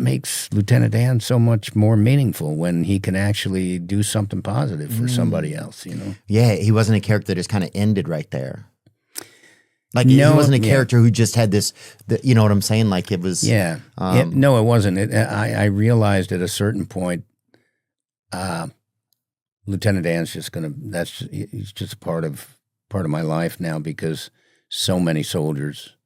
makes Lieutenant Dan so much more meaningful when he can actually do something positive for somebody else, you know? Yeah, he wasn't a character that just kind of ended right there. Like, he wasn't a character who just had this, you know what I'm saying? Like, it was... No, it wasn't. I realized at a certain point, Lieutenant Dan's just he's just a part of my life now, because so many soldiers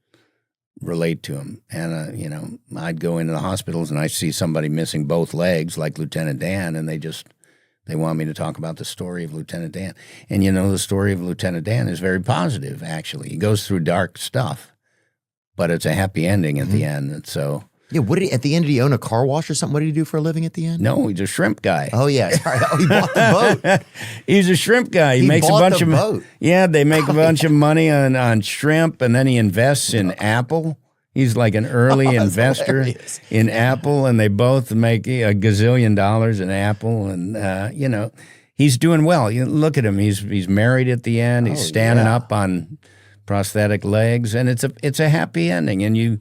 relate to him. And, you know, I'd go into the hospitals and I see somebody missing both legs like Lieutenant Dan, and they want me to talk about the story of Lieutenant Dan. And, you know, the story of Lieutenant Dan is very positive, actually. He goes through dark stuff, but it's a happy ending at the end. And so... Yeah, at the end, did he own a car wash or something? What did he do for a living at the end? No, he's a shrimp guy. Oh, yeah. Sorry. Oh, he bought the boat. He's a shrimp guy. He makes a bunch of boat. Yeah, they make a bunch of money on shrimp, and then he invests in Apple. He's like an early investor in Apple, and they both make a gazillion dollars in Apple. And, you know, he's doing well. You look at him. He's married at the end. He's standing up on prosthetic legs, and it's a happy ending. And you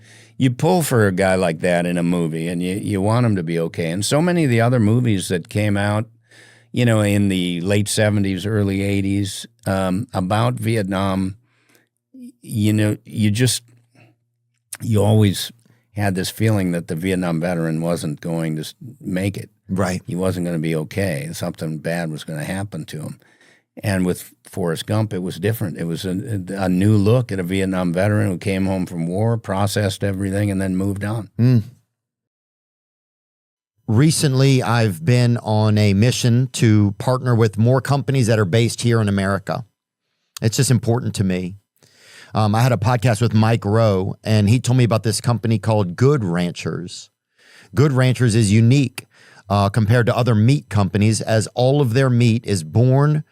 pull for a guy like that in a movie, and you want him to be okay. And so many of the other movies that came out, you know, in the late 70s, early 80s, about Vietnam, you know, you always had this feeling that the Vietnam veteran wasn't going to make it. Right. He wasn't going to be okay. Something bad was going to happen to him. And with Forrest Gump, it was different. It was a new look at a Vietnam veteran who came home from war, processed everything, and then moved on. Recently, I've been on a mission to partner with more companies that are based here in America. It's just important to me. I had a podcast with Mike Rowe, and he told me about this company called Good Ranchers. Good Ranchers is unique compared to other meat companies, as all of their meat is born,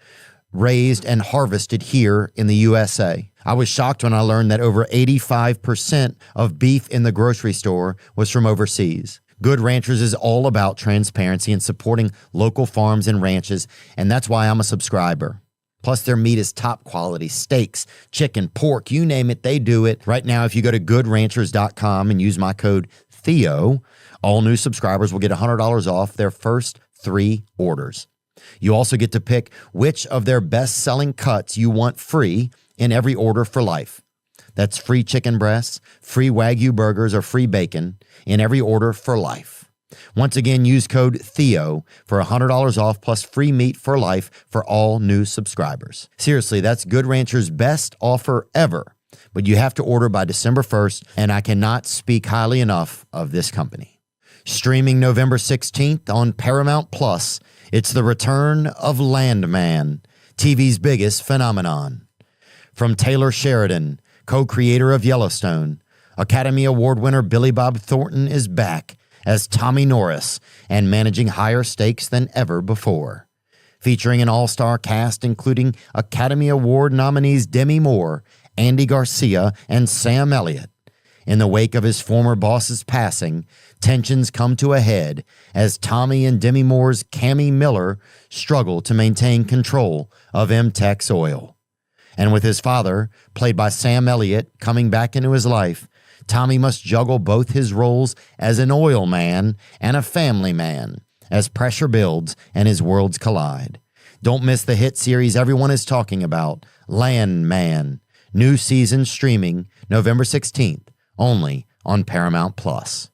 raised, and harvested here in the USA. I was shocked when I learned that over 85% of beef in the grocery store was from overseas. Good Ranchers is all about transparency and supporting local farms and ranches, and that's why I'm a subscriber. Plus, their meat is top quality. Steaks, chicken, pork, you name it, they do it. Right now, if you go to goodranchers.com and use my code Theo, all new subscribers will get $100 off their first 3 orders. You also get to pick which of their best-selling cuts you want free in every order for life. That's free chicken breasts, free Wagyu burgers, or free bacon in every order for life. Once again, use code Theo for $100 off plus free meat for life for all new subscribers. Seriously, that's Good Rancher's best offer ever. But you have to order by December 1st, and I cannot speak highly enough of this company. Streaming November 16th on Paramount Plus, it's the return of Landman, TV's biggest phenomenon. From Taylor Sheridan, co-creator of Yellowstone, Academy Award winner Billy Bob Thornton is back as Tommy Norris and managing higher stakes than ever before. Featuring an all-star cast including Academy Award nominees Demi Moore, Andy Garcia, and Sam Elliott. In the wake of his former boss's passing, tensions come to a head as Tommy and Demi Moore's Cammie Miller struggle to maintain control of MTEX Oil. And with his father, played by Sam Elliott, coming back into his life, Tommy must juggle both his roles as an oil man and a family man as pressure builds and his worlds collide. Don't miss the hit series everyone is talking about, Landman. New season streaming November 16th, only on Paramount Plus.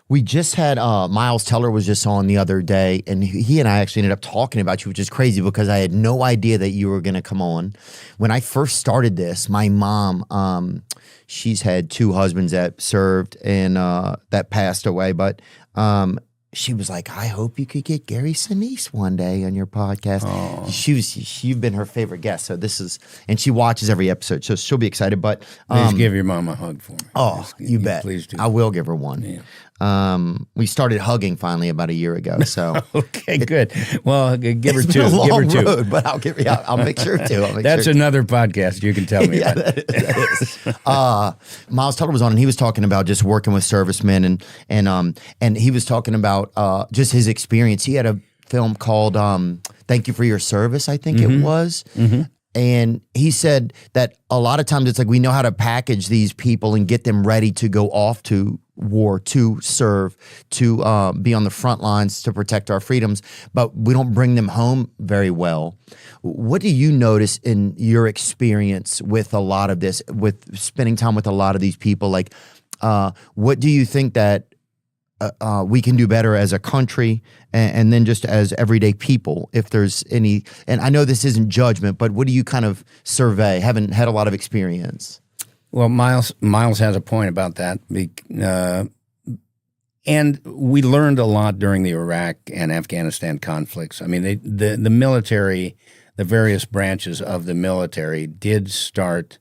We just had Miles Teller was just on the other day, and he and I actually ended up talking about you, which is crazy because I had no idea that you were going to come on. When I first started this, my mom, she's had 2 husbands that served and that passed away, but she was like, I hope you could get Gary Sinise one day on your podcast. Oh. You've been her favorite guest. So and she watches every episode, so she'll be excited. But please give your mom a hug for me. Oh, you bet. Please do. I will give her one. Yeah. We started hugging finally about a year ago. So okay, good. Well, give her 2. It's been a long give her 2. road, but I'll make sure to. That's another podcast you can tell me about. That is. Miles Teller was on, and he was talking about just working with servicemen, and he was talking about just his experience. He had a film called "Thank You for Your Service," I think it was. Mm-hmm. And he said that a lot of times it's like we know how to package these people and get them ready to go off to war, to serve, to be on the front lines to protect our freedoms, but we don't bring them home very well. What do you notice in your experience with a lot of this, with spending time with a lot of these people? Like, what do you think that we can do better as a country and then just as everyday people, if there's any, and I know this isn't judgment, but what do you kind of survey? Haven't had a lot of experience. Well, Miles has a point about that. And we learned a lot during the Iraq and Afghanistan conflicts. I mean, the military, the various branches of the military did start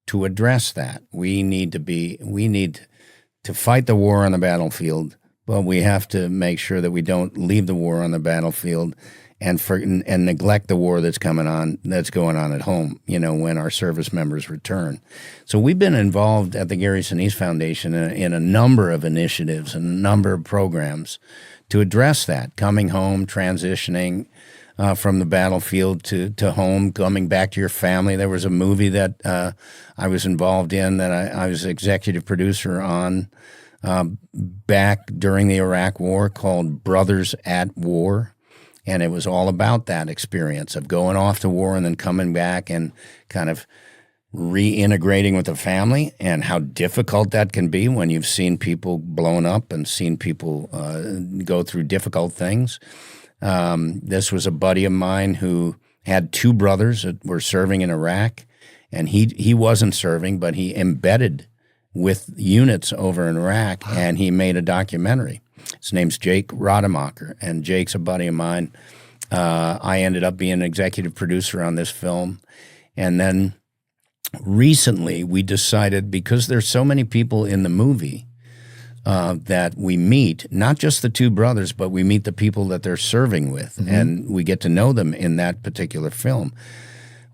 to address that. We need to fight the war on the battlefield, but we have to make sure that we don't leave the war on the battlefield and neglect the war that's going on at home, when our service members return. So we've been involved at the Gary Sinise Foundation in a number of initiatives and a number of programs to address that, coming home, transitioning from the battlefield to home, coming back to your family. There was a movie that I was involved in that I was executive producer on back during the Iraq War called Brothers at War. And it was all about that experience of going off to war and then coming back and kind of reintegrating with the family, and how difficult that can be when you've seen people blown up and seen people go through difficult things. This was a buddy of mine who had two brothers that were serving in Iraq, and he wasn't serving, but he embedded with units over in Iraq, and he made a documentary. His name's Jake Rademacher, and Jake's a buddy of mine. I ended up being an executive producer on this film. And then recently we decided, because there's so many people in the movie that we meet, not just the two brothers, but we meet the people that they're serving with, and we get to know them in that particular film.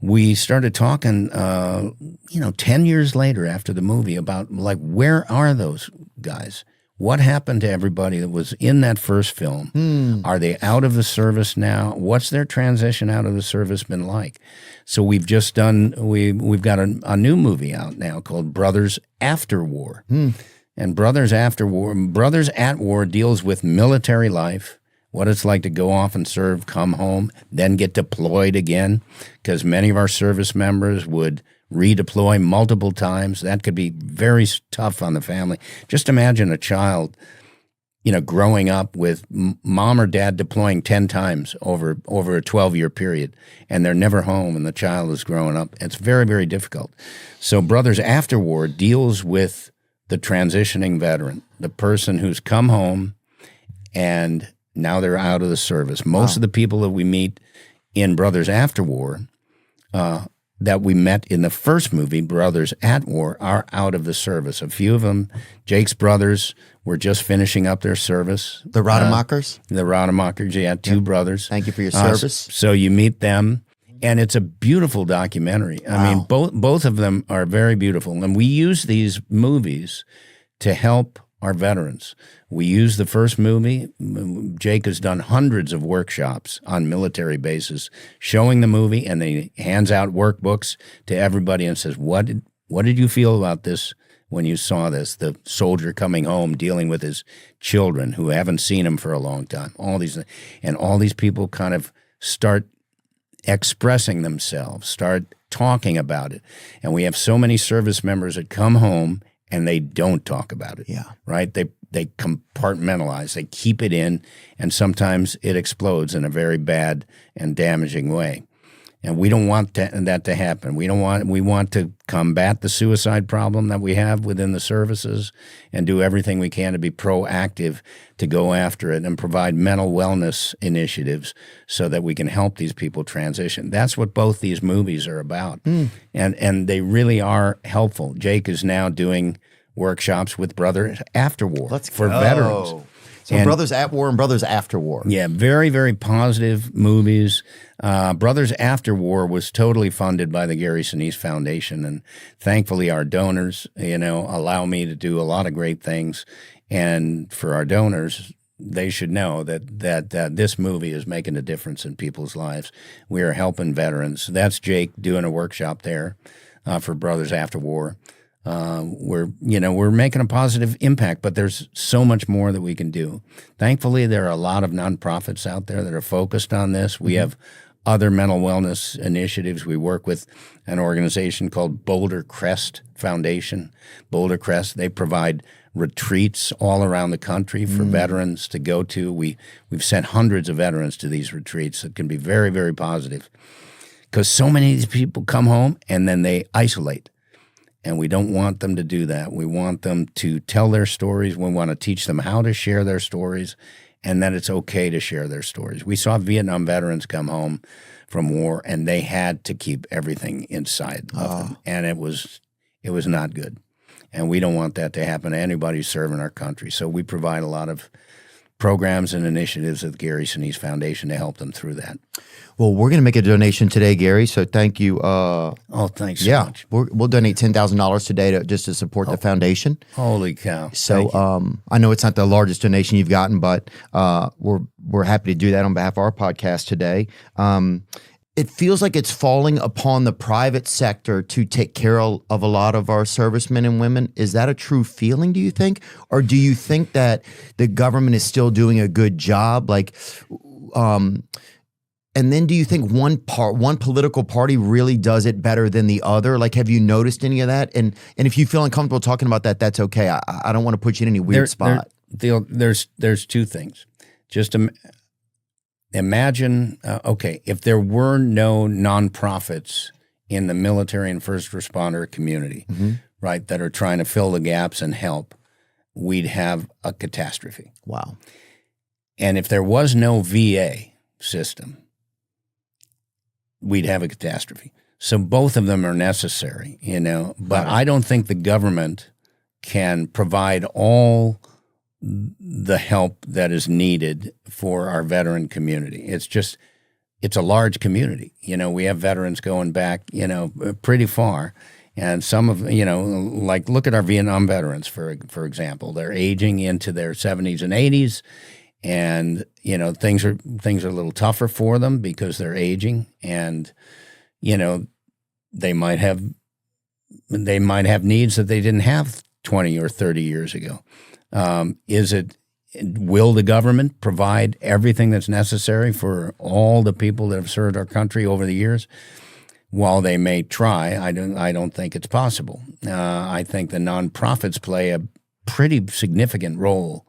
We started talking, 10 years later after the movie about, like, where are those guys? What happened to everybody that was in that first film? Are they out of the service now? What's their transition out of the service been like? So we've just done, we've got a new movie out now called Brothers After War. And Brothers at War deals with military life, what it's like to go off and serve, come home, then get deployed again, because many of our service members would redeploy multiple times. That could be very tough on the family. Just imagine a child, growing up with mom or dad deploying 10 times over a 12-year period, and they're never home, and the child is growing up. It's very, very difficult. So Brothers After War deals with the transitioning veteran, the person who's come home and now they're out of the service. Most of the people that we meet in Brothers After War that we met in the first movie, Brothers at War, are out of the service. A few of them, Jake's brothers, were just finishing up their service. The Rademachers? The Rademachers, yeah, two brothers. Thank you for your service. So you meet them, and it's a beautiful documentary. I mean, both of them are very beautiful, and we use these movies to help our veterans. We use the first movie. Jake has done hundreds of workshops on military bases, showing the movie, and he hands out workbooks to everybody and says, what did you feel about this when you saw this? The soldier coming home, dealing with his children who haven't seen him for a long time. All these people kind of start expressing themselves, start talking about it. And we have so many service members that come home and they don't talk about it. Yeah. Right? They compartmentalize. They keep it in, and sometimes it explodes in a very bad and damaging way. And we don't want that to happen. We want to combat the suicide problem that we have within the services and do everything we can to be proactive to go after it and provide mental wellness initiatives so that we can help these people transition. That's what both these movies are about. And they really are helpful. Jake is now doing workshops with Brothers After War for veterans. So Brothers at War and Brothers After War. Yeah, very, very positive movies. Brothers After War was totally funded by the Gary Sinise Foundation, and thankfully our donors, allow me to do a lot of great things. And for our donors, they should know that this movie is making a difference in people's lives. We are helping veterans. That's Jake doing a workshop there for Brothers After War. We're making a positive impact, but there's so much more that we can do. Thankfully, there are a lot of nonprofits out there that are focused on this. We have other mental wellness initiatives. We work with an organization called Boulder Crest Foundation. Boulder Crest, they provide retreats all around the country for veterans to go to. We've sent hundreds of veterans to these retreats that can be very, very positive, because so many of these people come home and then they isolate. And we don't want them to do that. We want them to tell their stories. We want to teach them how to share their stories, and that it's okay to share their stories. We saw Vietnam veterans come home from war, and they had to keep everything inside of them, and it was not good. And we don't want that to happen to anybody serving our country. So we provide a lot of programs and initiatives at the Gary Sinise Foundation to help them through that. Well, we're going to make a donation today, Gary. So thank you. Thanks so much. We'll donate $10,000 today just to support the foundation. Holy cow! So I know it's not the largest donation you've gotten, but we're happy to do that on behalf of our podcast today. It feels like it's falling upon the private sector to take care of a lot of our servicemen and women. Is that a true feeling, do you think? Or do you think that the government is still doing a good job? And then do you think one political party really does it better than the other? Like, have you noticed any of that? And if you feel uncomfortable talking about that, that's okay. I don't want to put you in any weird spot. There's two things. Just imagine, if there were no nonprofits in the military and first responder community, right, that are trying to fill the gaps and help, we'd have a catastrophe. Wow. And if there was no VA system, we'd have a catastrophe. So both of them are necessary, but I don't think the government can provide all the help that is needed for our veteran community. It's a large community. We have veterans going back, pretty far. And some of, look at our Vietnam veterans, for example. They're aging into their 70s and 80s. And, things are a little tougher for them because they're aging, and, they might have needs that they didn't have 20 or 30 years ago. Will the government provide everything that's necessary for all the people that have served our country over the years? While they may try, I don't think it's possible. I think the nonprofits play a pretty significant role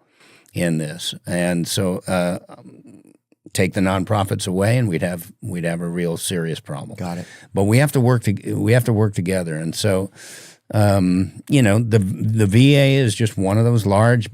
in this, and so take the nonprofits away, and we'd have a real serious problem. Got it. But we have to work together, and so the VA is just one of those large